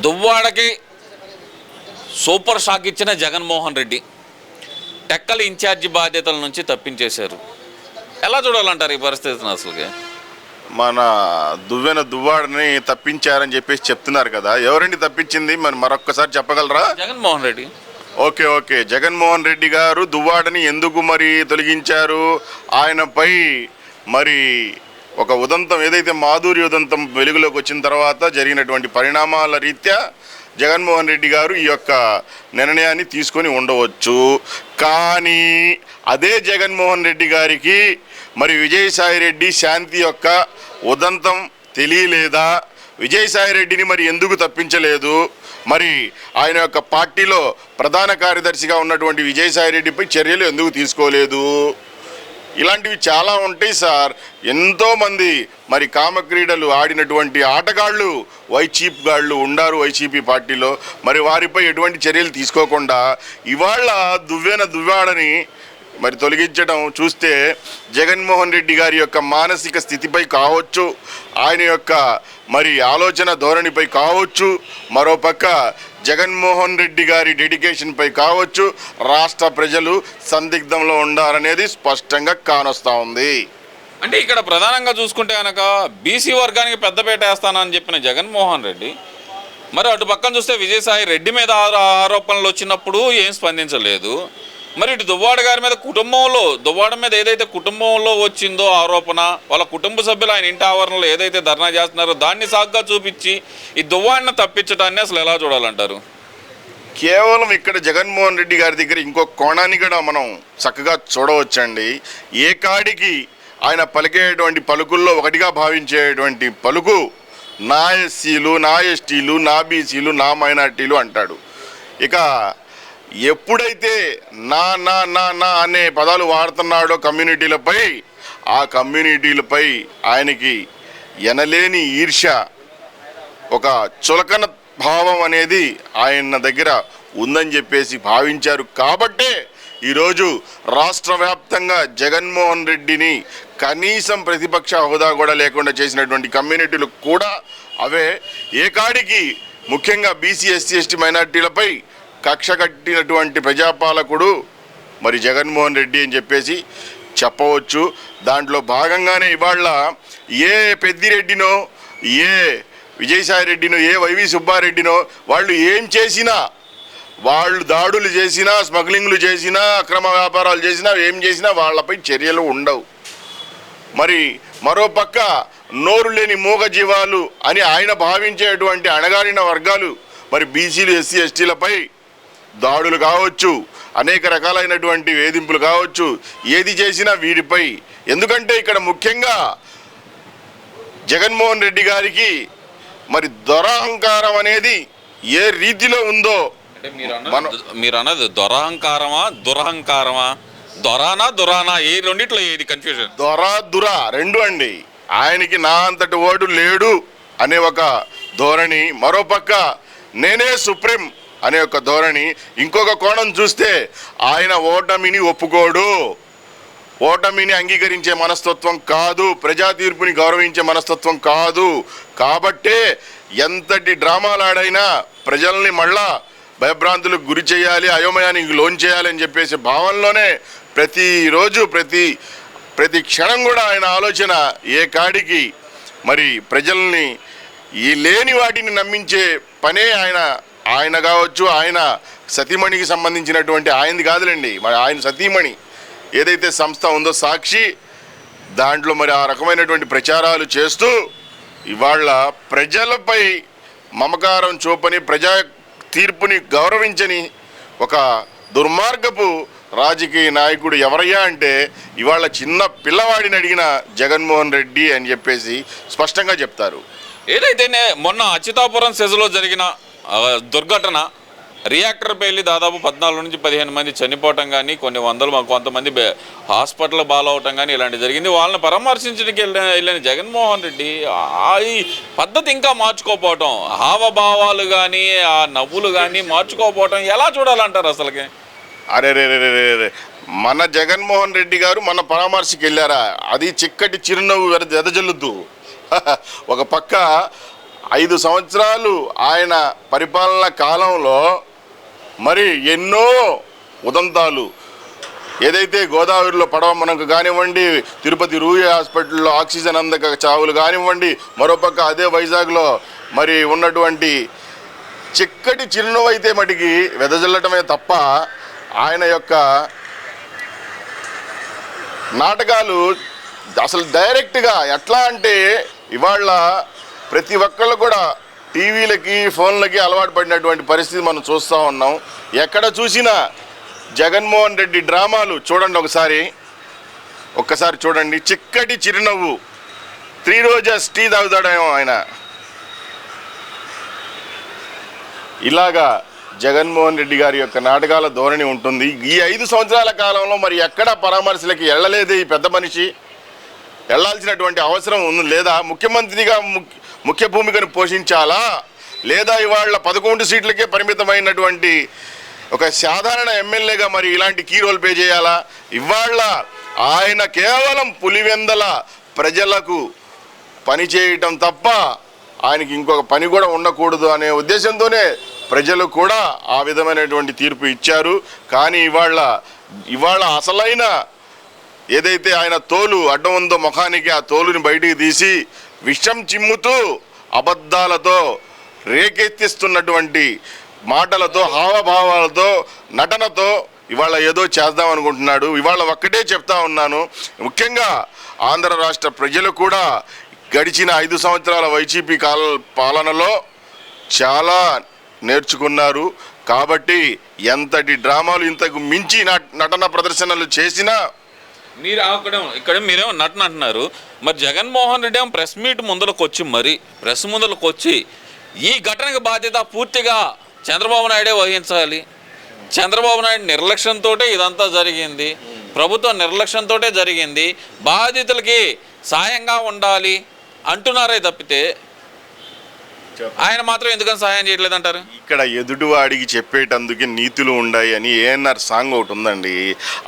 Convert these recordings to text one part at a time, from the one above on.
దువ్వాడకి super shock ఇచ్చిన జగన్మోహన్ రెడ్డి టెక్కల incharge బాధ్యతల నుంచి తప్పించేశారు. ఎలా చూడాలంటారు ఈ పరిస్థితిని? అసలుకి మన దువ్వాడని తప్పించారని చెప్పేసి చెప్తున్నారు కదా, ఎవరండి తప్పించింది? మరొక్కసారి చెప్పగలరా? జగన్మోహన్ రెడ్డి. ఓకే, జగన్మోహన్ రెడ్డి గారు దువ్వాడని ఎందుకు మరి తొలగించారు? ఆయనపై మరి ఒక ఉదంతం, ఏదైతే మాధురి ఉదంతం వెలుగులోకి వచ్చిన తర్వాత జరిగినటువంటి పరిణామాల రీత్యా జగన్మోహన్ రెడ్డి గారు ఈ యొక్క నిర్ణయాన్ని తీసుకొని ఉండవచ్చు. కానీ అదే జగన్మోహన్ రెడ్డి గారికి మరి విజయసాయిరెడ్డి శాంతి యొక్క ఉదంతం తెలియలేదా? విజయసాయిరెడ్డిని మరి ఎందుకు తప్పించలేదు? మరి ఆయన యొక్క పార్టీలో ప్రధాన కార్యదర్శిగా ఉన్నటువంటి విజయసాయిరెడ్డిపై చర్యలు ఎందుకు తీసుకోలేదు? ఇలాంటివి చాలా ఉంటాయి సార్. ఎంతోమంది మరి కామక్రీడలు ఆడినటువంటి ఆటగాళ్ళు, వైచీప్ గాళ్ళు ఉండారు వైసీపీ పార్టీలో. మరి వారిపై ఎటువంటి చర్యలు తీసుకోకుండా ఇవాళ దువ్వాడని మరి తొలగించడం చూస్తే జగన్మోహన్ రెడ్డి గారి యొక్క మానసిక స్థితిపై కావచ్చు, ఆయన యొక్క మరి ఆలోచన ధోరణిపై కావచ్చు, మరోపక్క జగన్మోహన్ రెడ్డి గారి డెడికేషన్పై కావచ్చు, రాష్ట్ర ప్రజలు సందిగ్ధంలో ఉండాలనేది స్పష్టంగా కానొస్తూ ఉంది. అంటే ఇక్కడ ప్రధానంగా చూసుకుంటే కనుక బీసీ వర్గానికి పెద్దపేట వేస్తానని చెప్పిన జగన్మోహన్ రెడ్డి మరి అటు పక్కన చూస్తే విజయసాయి రెడ్డి మీద ఆరోపణలు వచ్చినప్పుడు ఏం స్పందించలేదు. మరి ఇటు దువ్వాడ గారి మీద దువ్వాడ మీద ఏదైతే కుటుంబంలో వచ్చిందో ఆరోపణ, వాళ్ళ కుటుంబ సభ్యులు ఆయన ఇంటి ఆవరణలో ఏదైతే ధర్నా చేస్తున్నారో దాన్ని సాగ్గా చూపించి ఈ దువ్వాడని తప్పించడాన్ని అసలు ఎలా చూడాలంటారు? కేవలం ఇక్కడ జగన్మోహన్ రెడ్డి గారి దగ్గర ఇంకో కోణాన్ని కూడా మనం చక్కగా చూడవచ్చండి. ఏ కాడికి ఆయన పలికేటువంటి పలుకుల్లో ఒకటిగా భావించేటువంటి పలుకు నా ఎస్సీలు, నా ఎస్టీలు, నా బీసీలు, నా మైనార్టీలు అంటాడు. ఇక ఎప్పుడైతే నా నా నా నా అనే పదాలు వాడుతున్నాడో కమ్యూనిటీలపై, ఆ కమ్యూనిటీలపై ఆయనకి ఎనలేని ఈర్ష్య, ఒక చులకన భావం అనేది ఆయన దగ్గర ఉందని చెప్పేసి భావించారు. కాబట్టే ఈరోజు రాష్ట్ర వ్యాప్తంగా జగన్మోహన్ రెడ్డిని కనీసం ప్రతిపక్ష హోదా కూడా లేకుండా చేసినటువంటి కమ్యూనిటీలు కూడా అవే. ఏకాడికి ముఖ్యంగా బీసీ, ఎస్సీ, ఎస్టీ మైనార్టీలపై కక్ష కట్టినటువంటి ప్రజాపాలకుడు మరి జగన్మోహన్ రెడ్డి అని చెప్పేసి చెప్పవచ్చు. దాంట్లో భాగంగానే ఇవాళ ఏ పెద్దిరెడ్డినో, ఏ విజయసాయిరెడ్డినో, ఏ వైవి సుబ్బారెడ్డినో వాళ్ళు ఏం చేసినా, వాళ్ళు దాడులు చేసినా, స్మగ్లింగ్లు చేసినా, అక్రమ వ్యాపారాలు చేసినా, ఏం చేసినా వాళ్ళపై చర్యలు ఉండవు. మరి మరోపక్క నోరు లేని మూగజీవాలు అని ఆయన భావించేటువంటి అణగారిన వర్గాలు మరి బీసీలు, ఎస్సీ, ఎస్టీలపై దాడులు కావచ్చు, అనేక రకాలైనటువంటి వేధింపులు కావచ్చు, ఏది చేసినా వీరిపై. ఎందుకంటే ఇక్కడ ముఖ్యంగా జగన్మోహన్ రెడ్డి గారికి మరి దొరహంకారం అనేది ఏ రీతిలో ఉందో, మీరు అన్నది దొరహంకారమా దురహంకారమా? దురానా ఈ రెండిట్లో ఏది కన్ఫ్యూజన్? దుర రెండు అండి. ఆయనకి నా అంతటి ఓడు లేడు అనే ఒక ధోరణి, మరోపక్క నేనే సుప్రీం అనే ఒక ధోరణి. ఇంకొక కోణం చూస్తే ఆయన ఓటమిని ఒప్పుకోడు, ఓటమిని అంగీకరించే మనస్తత్వం కాదు, ప్రజా తీర్పుని గౌరవించే మనస్తత్వం కాదు. కాబట్టే ఎంతటి డ్రామాలు ఆడైనా ప్రజల్ని మళ్ళా భయభ్రాంతులకు గురి చేయాలి, అయోమయానికి లోన్ చేయాలి అని చెప్పేసి భావనలోనే ప్రతిరోజు ప్రతి క్షణం కూడా ఆయన ఆలోచన ఏ కాడికి మరి ప్రజల్ని ఈ లేని వాటిని నమ్మించే పనే ఆయన కావచ్చు. ఆయన సతీమణికి సంబంధించినటువంటి ఆయనది కాదులేండి, మరి ఆయన సతీమణి ఏదైతే సంస్థ ఉందో సాక్షి, దాంట్లో మరి ఆ రకమైనటువంటి ప్రచారాలు చేస్తూ ఇవాళ ప్రజలపై మమకారం చూపని, ప్రజా తీర్పుని గౌరవించని ఒక దుర్మార్గపు రాజకీయ నాయకుడు ఎవరయ్యా అంటే ఇవాళ చిన్న పిల్లవాడిని అడిగిన జగన్మోహన్ రెడ్డి అని చెప్పేసి స్పష్టంగా చెప్తారు. ఏదైతే మొన్న అచ్యుతాపురం సెజ్లో జరిగిన దుర్ఘటన, రియాక్టర్ పేలి దాదాపు 14 నుంచి 15 మంది చనిపోవటం కానీ, కొంతమంది హాస్పిటల్ బాలవటం కానీ ఇలాంటి జరిగింది. వాళ్ళని పరామర్శించడానికి వెళ్ళిన జగన్మోహన్ రెడ్డి ఈ పద్ధతి ఇంకా మార్చుకోకపోవటం, హావభావాలు కానీ ఆ నవ్వులు కానీ మార్చుకోకపోవటం ఎలా చూడాలంటారు అసలుకి? అరే మన జగన్మోహన్ రెడ్డి గారు మన పరామర్శకి వెళ్ళారా? అది చిక్కటి చిరునవ్వు ఎదజల్లుద్దు. ఒక పక్క 5 సంవత్సరాలు ఆయన పరిపాలన కాలంలో మరి ఎన్నో ఉదంతాలు, ఏదైతే గోదావరిలో పడవ మనకు కానివ్వండి, తిరుపతి రూయి హాస్పిటల్లో ఆక్సిజన్ అందక చావులు కానివ్వండి, మరోపక్క అదే వైజాగ్లో మరి ఉన్నటువంటి చిక్కటి చిరునవ్వు అయితే మటుకి వెదజల్లటమే తప్ప ఆయన యొక్క నాటకాలు అసలు డైరెక్ట్గా ఎట్లా అంటే ఇవాళ ప్రతి ఒక్కళ్ళు కూడా టీవీలకి ఫోన్లకి అలవాటు పడినటువంటి పరిస్థితి మనం చూస్తూ ఉన్నాం. ఎక్కడ చూసినా జగన్మోహన్ రెడ్డి డ్రామాలు చూడండి, ఒక్కసారి చూడండి. చిక్కటి చిరునవ్వు, 3 రోజెస్ టీ తాగుతాడేమో ఆయన. ఇలాగా జగన్మోహన్ రెడ్డి గారి యొక్క నాటకాల ధోరణి ఉంటుంది. ఈ 5 సంవత్సరాల కాలంలో మరి ఎక్కడ పరామర్శలకి వెళ్ళలేదు ఈ పెద్ద మనిషి. వెళ్ళాల్సినటువంటి అవసరం ఉంది లేదా? ముఖ్యమంత్రిగా ముఖ్య భూమికను పోషించాలా, లేదా ఇవాళ 11 సీట్లకే పరిమితమైనటువంటి ఒక సాధారణ ఎమ్మెల్యేగా మరి ఇలాంటి కీ రోల్ ప్లే చేయాలా? ఇవాళ ఆయన కేవలం పులివెందల ప్రజలకు పని చేయటం తప్ప ఆయనకి ఇంకొక పని కూడా ఉండకూడదు అనే ఉద్దేశంతోనే ప్రజలు కూడా ఆ విధమైనటువంటి తీర్పు ఇచ్చారు. కానీ ఇవాళ అసలైన ఏదైతే ఆయన తోలు అడ్డం ఉందో ముఖానికి, ఆ తోలుని బయటికి తీసి విషం చిమ్ముతూ అబద్ధాలతో రేకెత్తిస్తున్నటువంటి మాటలతో, హావభావాలతో, నటనతో ఇవాళ ఏదో చేద్దాం అనుకుంటున్నాడు. ఇవాళ ఒక్కటే చెప్తా ఉన్నాను, ముఖ్యంగా ఆంధ్ర రాష్ట్ర ప్రజలు కూడా గడిచిన 5 సంవత్సరాల వైసీపీ పాలనలో చాలా నేర్చుకున్నారు. కాబట్టి ఎంతటి డ్రామాలు ఇంతకు మించి నటన ప్రదర్శనలు చేసినా మీరు ఇక్కడ మీరేమో నటన అంటున్నారు, మరి జగన్మోహన్ రెడ్డి ఏమో ప్రెస్ ముందరకు వచ్చి ఈ ఘటనకు బాధ్యత పూర్తిగా చంద్రబాబు నాయుడే వహించాలి, చంద్రబాబు నాయుడు నిర్లక్ష్యంతో ఇదంతా జరిగింది, ప్రభుత్వం నిర్లక్ష్యంతో జరిగింది, బాధితులకి సాయంగా ఉండాలి అంటున్నారే తప్పితే ఆయన మాత్రం ఎందుకని సహాయం చేయట్లేదంటారు? ఇక్కడ ఎదుటివాడికి చెప్పేటందుకే నీతులు ఉన్నాయి అని ఏఎన్ఆర్ సాంగ్ ఒకటి ఉందండి.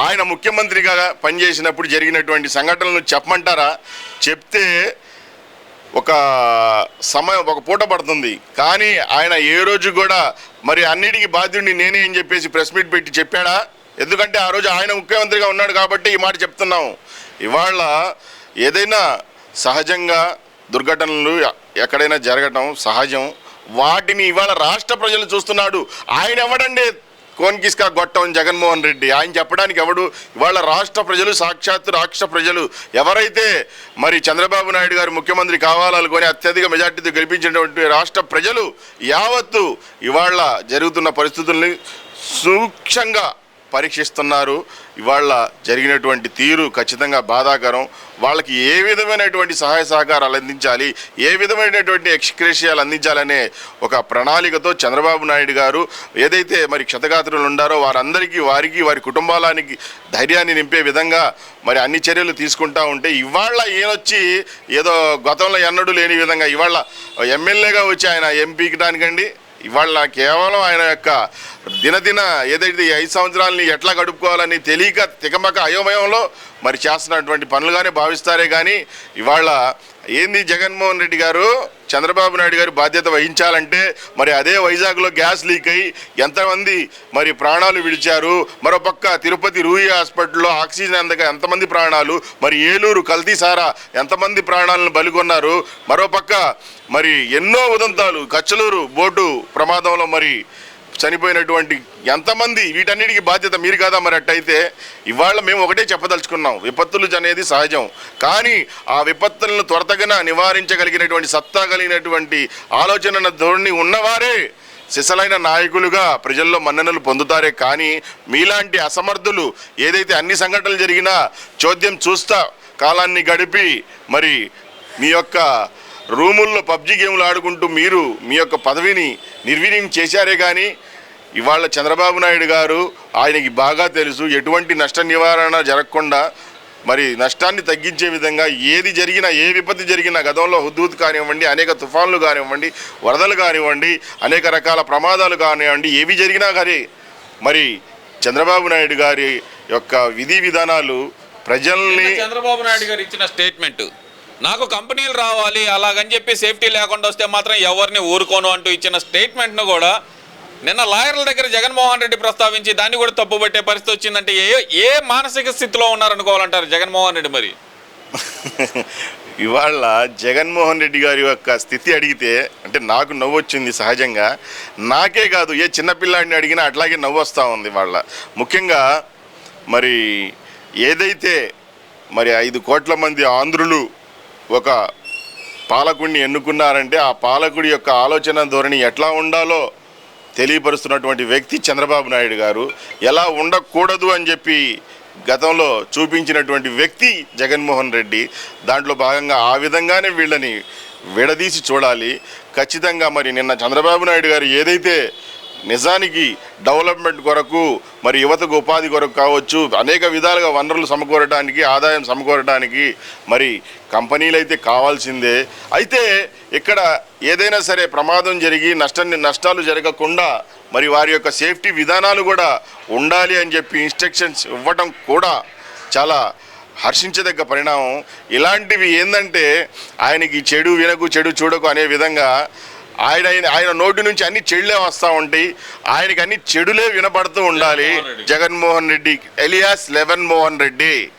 ఆయన ముఖ్యమంత్రిగా పనిచేసినప్పుడు జరిగినటువంటి సంఘటనలు చెప్పమంటారా? చెప్తే ఒక పూట పడుతుంది. కానీ ఆయన ఏ రోజు కూడా మరి అన్నిటికీ బాధ్యుడిని నేనే అని చెప్పేసి ప్రెస్ మీట్ పెట్టి చెప్పాడా? ఎందుకంటే ఆ రోజు ఆయన ముఖ్యమంత్రిగా ఉన్నాడు కాబట్టి ఈ మాట చెప్తున్నాం. ఇవాళ ఏదైనా సహజంగా దుర్ఘటనలు ఎక్కడైనా జరగటం సహజం. వాటిని ఇవాళ రాష్ట్ర ప్రజలు చూస్తున్నాడు. ఆయన ఎవడండి కోన్కిస్కా గొట్టం జగన్మోహన్ రెడ్డి? ఆయన చెప్పడానికి ఎవడు? ఇవాళ రాష్ట్ర ప్రజలు, సాక్షాత్తు రాష్ట్ర ప్రజలు ఎవరైతే మరి చంద్రబాబు నాయుడు గారు ముఖ్యమంత్రి కావాలనుకొని అత్యధిక మెజార్టీతో గెలిపించినటువంటి రాష్ట్ర ప్రజలు యావత్తు ఇవాళ జరుగుతున్న పరిస్థితుల్ని సూక్ష్మంగా పరీక్షిస్తున్నారు. ఇవాళ జరిగినటువంటి తీరు ఖచ్చితంగా బాధాకరం. వాళ్ళకి ఏ విధమైనటువంటి సహాయ సహకారాలు అందించాలి, ఏ విధమైనటువంటి ఎక్స్‌గ్రేషియాలు అందించాలనే ఒక ప్రణాళికతో చంద్రబాబు నాయుడు గారు ఏదైతే మరి క్షతగాత్రులు ఉండారో వారందరికీ, వారి కుటుంబాలకి ధైర్యాన్ని నింపే విధంగా మరి అన్ని చర్యలు తీసుకుంటా ఉంటే ఇవాళ ఈయనొచ్చి ఏదో గతంలో ఎన్నడూ లేని విధంగా ఇవాళ ఎమ్మెల్యేగా వచ్చి ఆయన ఎంపీకడానికండి ఇవాళ కేవలం ఆయన యొక్క దినదిన ఏదైతే 5 సంవత్సరాలని ఎట్లా గడుపుకోవాలని తెలియక తికమక అయోమయంలో మరి చేస్తున్నటువంటి పనులుగానే భావిస్తారే కానీ ఇవాళ ఏంది జగన్మోహన్ రెడ్డి గారు, చంద్రబాబు నాయుడు గారు బాధ్యత వహించాలంటే మరి అదే వైజాగ్లో గ్యాస్ లీక్ అయ్యి ఎంతమంది మరి ప్రాణాలు విడిచారు, మరోపక్క తిరుపతి రూయి హాస్పిటల్లో ఆక్సిజన్ అందక ఎంతమంది ప్రాణాలు, మరి ఏలూరు కల్తీసారా ఎంతమంది ప్రాణాలను బలిగొన్నారు, మరోపక్క మరి ఎన్నో ఉదంతాలు, కచ్చలూరు బోటు ప్రమాదంలో మరి చనిపోయినటువంటి ఎంతమంది, వీటన్నిటికీ బాధ్యత మీరు కాదా? మరి అట్టయితే ఇవాళ మేము ఒకటే చెప్పదలుచుకున్నాం, విపత్తులు అనేది సహజం. కానీ ఆ విపత్తులను త్వరతగా నివారించగలిగినటువంటి సత్తా కలిగినటువంటి ఆలోచన ధోరణి ఉన్నవారే సిసలైన నాయకులుగా ప్రజల్లో మన్ననలు పొందుతారే. కానీ మీలాంటి అసమర్థులు ఏదైతే అన్ని సంఘటనలు జరిగినా చోద్యం చూస్తా కాలాన్ని గడిపి మరి మీ యొక్క రూముల్లో పబ్జీ గేమ్లు ఆడుకుంటూ మీరు మీ యొక్క పదవిని నిర్వీర్యం చేశారే. కానీ ఇవాళ చంద్రబాబు నాయుడు గారు ఆయనకి బాగా తెలుసు ఎటువంటి నష్ట నివారణ జరగకుండా మరి నష్టాన్ని తగ్గించే విధంగా ఏది జరిగినా, ఏ విపత్తి జరిగినా, గతంలో హుద్హుద్ కానివ్వండి, అనేక తుఫాన్లు కానివ్వండి, వరదలు కానివ్వండి, అనేక రకాల ప్రమాదాలు కానివ్వండి, ఏవి జరిగినా కానీ మరి చంద్రబాబు నాయుడు గారి యొక్క విధి విధానాలు ప్రజల్ని చంద్రబాబు నాయుడు గారు ఇచ్చిన స్టేట్మెంట్ నాకు కంపెనీలు రావాలి అలాగని చెప్పి సేఫ్టీ లేకుండా వస్తే మాత్రం ఎవరిని ఊరుకోను అంటూ ఇచ్చిన స్టేట్మెంట్ను కూడా నిన్న లాయర్ల దగ్గర జగన్మోహన్ రెడ్డి ప్రస్తావించి దాన్ని కూడా తప్పుపట్టే పరిస్థితి వచ్చిందంటే ఏ మానసిక స్థితిలో ఉన్నారనుకోవాలంటారు జగన్మోహన్ రెడ్డి మరి? ఇవాళ జగన్మోహన్ రెడ్డి గారి యొక్క స్థితి అడిగితే అంటే నాకు నవ్వు వచ్చింది సహజంగా. నాకే కాదు, ఏ చిన్నపిల్లాడిని అడిగినా అట్లాగే నవ్వు వస్తూ ఉంది వాళ్ళ. ముఖ్యంగా మరి ఏదైతే మరి 5 కోట్ల మంది ఆంధ్రులు ఒక పాలకుడిని ఎన్నుకున్నారంటే ఆ పాలకుడి యొక్క ఆలోచన ధోరణి ఎట్లా ఉండాలో తెలియపరుస్తున్నటువంటి వ్యక్తి చంద్రబాబు నాయుడు గారు. ఎలా ఉండకూడదు అని చెప్పి గతంలో చూపించినటువంటి వ్యక్తి జగన్మోహన్ రెడ్డి. దాంట్లో భాగంగా ఆ విధంగానే వీళ్ళని విడదీసి చూడాలి. ఖచ్చితంగా మరి నిన్న చంద్రబాబు నాయుడు గారు ఏదైతే నిజానికి డెవలప్మెంట్ కొరకు మరి యువతకు ఉపాధి కొరకు కావచ్చు, అనేక విధాలుగా వనరులు సమకూరడానికి, ఆదాయం సమకూరడానికి మరి కంపెనీలు అయితే కావాల్సిందే. అయితే ఇక్కడ ఏదైనా సరే ప్రమాదం జరిగి నష్టాలు జరగకుండా మరి వారి యొక్క సేఫ్టీ విధానాలు కూడా ఉండాలి అని చెప్పి ఇన్స్ట్రక్షన్స్ ఇవ్వటం కూడా చాలా హర్షించదగ్గ పరిణామం. ఇలాంటివి ఏంటంటే ఆయనకి చెడు వినకు చెడు చూడకు అనే విధంగా ఆయన నోటి నుంచి అన్ని చెడులే వస్తూ ఉంటాయి, ఆయనకి అన్ని చెడులే వినపడుతూ ఉండాలి. Jaganmohan Reddy alias eleven Mohan Reddy.